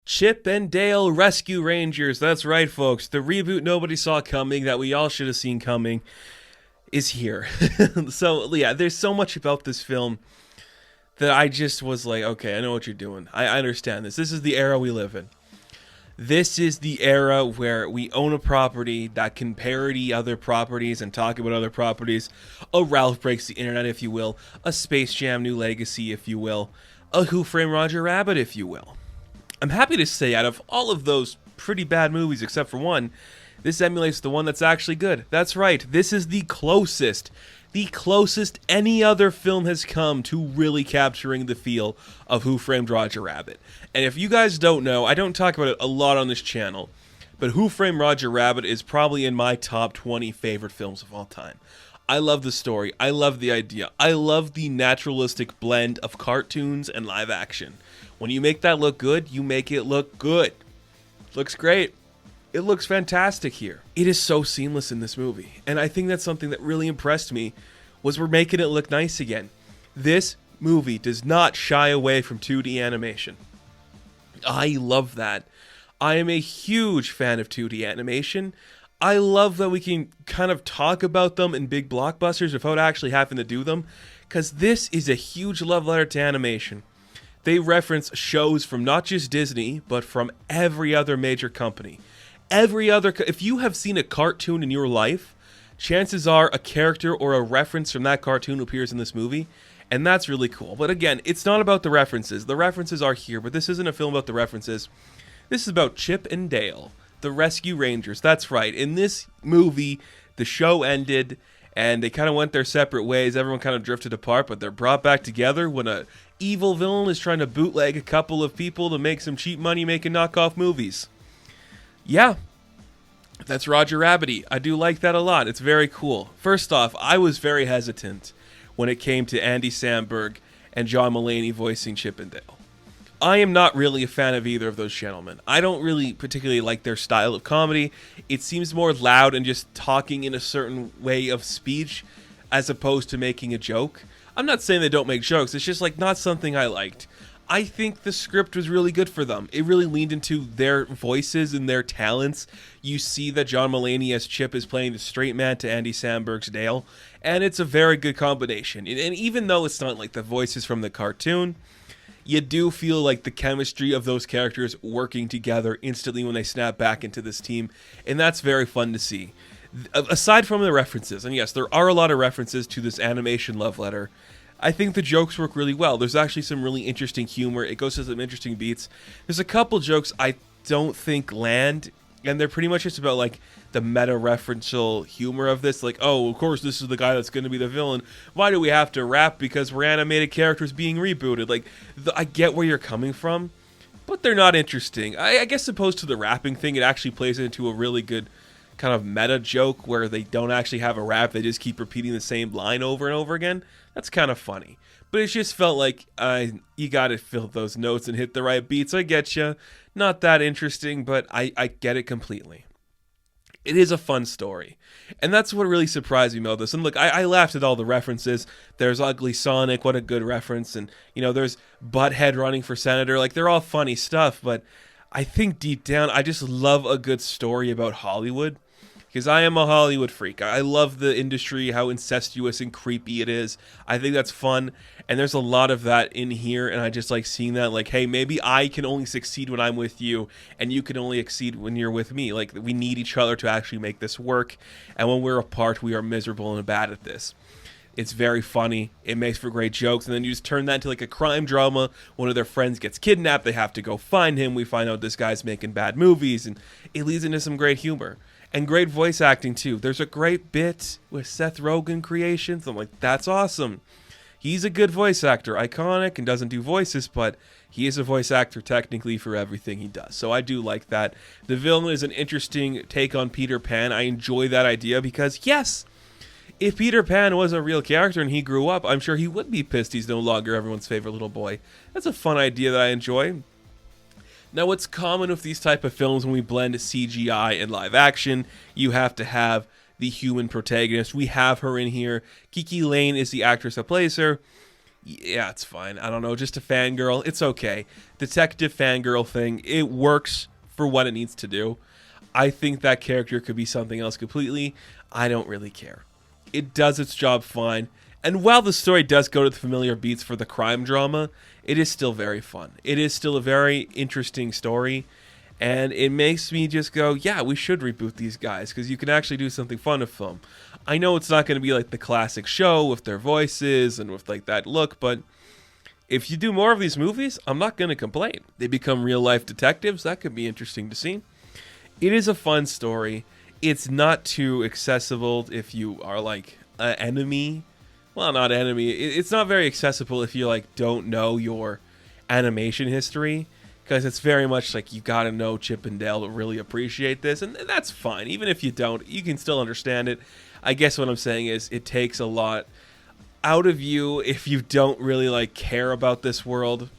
Chip and Dale Rescue Rangers. That's right, folks. The reboot nobody saw coming, that we all should have seen coming, is here. So, yeah, there's so much about this film that I just was like, okay, I know what you're doing. I understand this. This is the era we live in. This is the era where we own a property that can parody other properties and talk about other properties. A Ralph Breaks the Internet, if you will. A Space Jam New Legacy, if you will. A Who Framed Roger Rabbit, if you will. I'm happy to say, out of all of those pretty bad movies, except for one, this emulates the one that's actually good. That's right, this is the closest any other film has come to really capturing the feel of Who Framed Roger Rabbit. And if you guys don't know, I don't talk about it a lot on this channel, but Who Framed Roger Rabbit is probably in my top 20 favorite films of all time. I love the story, I love the idea, I love the naturalistic blend of cartoons and live action. When you make that look good, you make it look good. Looks great. It looks fantastic here. It is so seamless in this movie. And I think that's something that really impressed me, was we're making it look nice again. This movie does not shy away from 2D animation. I love that. I am a huge fan of 2D animation. I love that we can kind of talk about them in big blockbusters without actually having to do them, because this is a huge love letter to animation. They reference shows from not just Disney, but from every other major company. If you have seen a cartoon in your life, chances are a character or a reference from that cartoon appears in this movie, and that's really cool. But again, it's not about the references. The references are here, but this isn't a film about the references. This is about Chip and Dale, the Rescue Rangers. That's right. In this movie, the show ended, and they kind of went their separate ways. Everyone kind of drifted apart, but they're brought back together when a evil villain is trying to bootleg a couple of people to make some cheap money making knockoff movies. Yeah, that's Roger Rabbit-y. I do like that a lot. It's very cool. First off, I was very hesitant when it came to Andy Samberg and John Mulaney voicing Chip and Dale. I am not really a fan of either of those gentlemen. I don't really particularly like their style of comedy. It seems more loud and just talking in a certain way of speech as opposed to making a joke. I'm not saying they don't make jokes. It's just like not something I liked. I think the script was really good for them. It really leaned into their voices and their talents. You see that John Mulaney as Chip is playing the straight man to Andy Samberg's Dale, and it's a very good combination. And even though it's not like the voices from the cartoon, you do feel like the chemistry of those characters working together instantly when they snap back into this team, and that's very fun to see. Aside from the references, and yes, there are a lot of references to this animation love letter, I think the jokes work really well. There's actually some really interesting humor. It goes to some interesting beats. There's a couple jokes I don't think land, and they're pretty much just about like the meta-referential humor of this. Like, oh, of course this is the guy that's going to be the villain. Why do we have to rap because we're animated characters being rebooted? Like, I get where you're coming from, but they're not interesting. I guess opposed to the rapping thing, it actually plays into a really good kind of meta joke where they don't actually have a rap. They just keep repeating the same line over and over again. That's kind of funny. But it just felt like you got to fill those notes and hit the right beats. I get you. Not that interesting, but I get it completely. It is a fun story. And that's what really surprised me about this. And look, I laughed at all the references. There's Ugly Sonic, what a good reference. And, you know, there's Butthead running for senator. Like, they're all funny stuff. But I think deep down, I just love a good story about Hollywood. Because I am a Hollywood freak. I love the industry, how incestuous and creepy it is. I think that's fun. And there's a lot of that in here. And I just like seeing that. Like, hey, maybe I can only succeed when I'm with you. And you can only exceed when you're with me. Like, we need each other to actually make this work. And when we're apart, we are miserable and bad at this. It's very funny. It makes for great jokes. And then you just turn that into like a crime drama. One of their friends gets kidnapped. They have to go find him. We find out this guy's making bad movies. And it leads into some great humor. And great voice acting, too. There's a great bit with Seth Rogen creations. I'm like, that's awesome. He's a good voice actor. Iconic and doesn't do voices, but he is a voice actor technically for everything he does. So I do like that. The villain is an interesting take on Peter Pan. I enjoy that idea because, yes, if Peter Pan was a real character and he grew up, I'm sure he would be pissed he's no longer everyone's favorite little boy. That's a fun idea that I enjoy. Now, what's common with these type of films when we blend CGI and live action, you have to have the human protagonist. We have her in here. Kiki Lane is the actress that plays her. Yeah, it's fine. I don't know, just a fangirl. It's okay. Detective fangirl thing, it works for what it needs to do. I think that character could be something else completely. I don't really care. It does its job fine. And while the story does go to the familiar beats for the crime drama, it is still very fun. It is still a very interesting story. And it makes me just go, yeah, we should reboot these guys because you can actually do something fun with them. I know it's not going to be like the classic show with their voices and with like that look, but if you do more of these movies, I'm not going to complain. They become real life detectives. That could be interesting to see. It is a fun story. It's not too accessible if you are like an enemy. Well, not enemy. It's not very accessible if you like don't know your animation history, because it's very much like you got to know Chip and Dale to really appreciate this, and that's fine. Even if you don't, you can still understand it. I guess what I'm saying is it takes a lot out of you if you don't really like care about this world.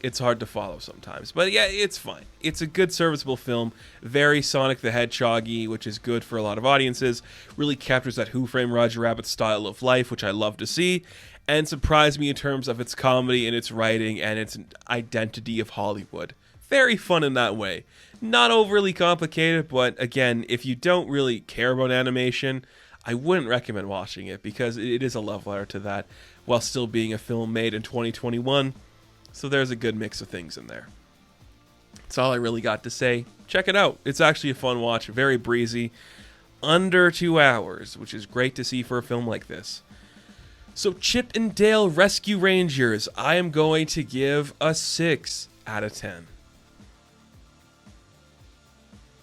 It's hard to follow sometimes. But yeah, it's fine. It's a good serviceable film. Very Sonic the Hedgehog-y, which is good for a lot of audiences. Really captures that Who Framed Roger Rabbit style of life, which I love to see. And surprised me in terms of its comedy and its writing and its identity of Hollywood. Very fun in that way. Not overly complicated, but again, if you don't really care about animation, I wouldn't recommend watching it because it is a love letter to that while still being a film made in 2021. So there's a good mix of things in there. That's all I really got to say. Check it out. It's actually a fun watch, very breezy. Under 2 hours, which is great to see for a film like this. So Chip and Dale Rescue Rangers, I am going to give a 6 out of 10.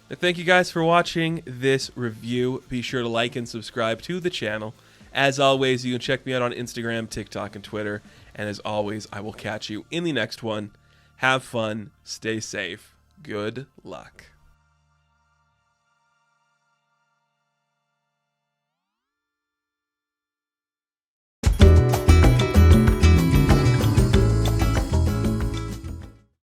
Thank you guys for watching this review. Be sure to like and subscribe to the channel. As always, you can check me out on Instagram, TikTok, and Twitter. And as always, I will catch you in the next one. Have fun. Stay safe. Good luck.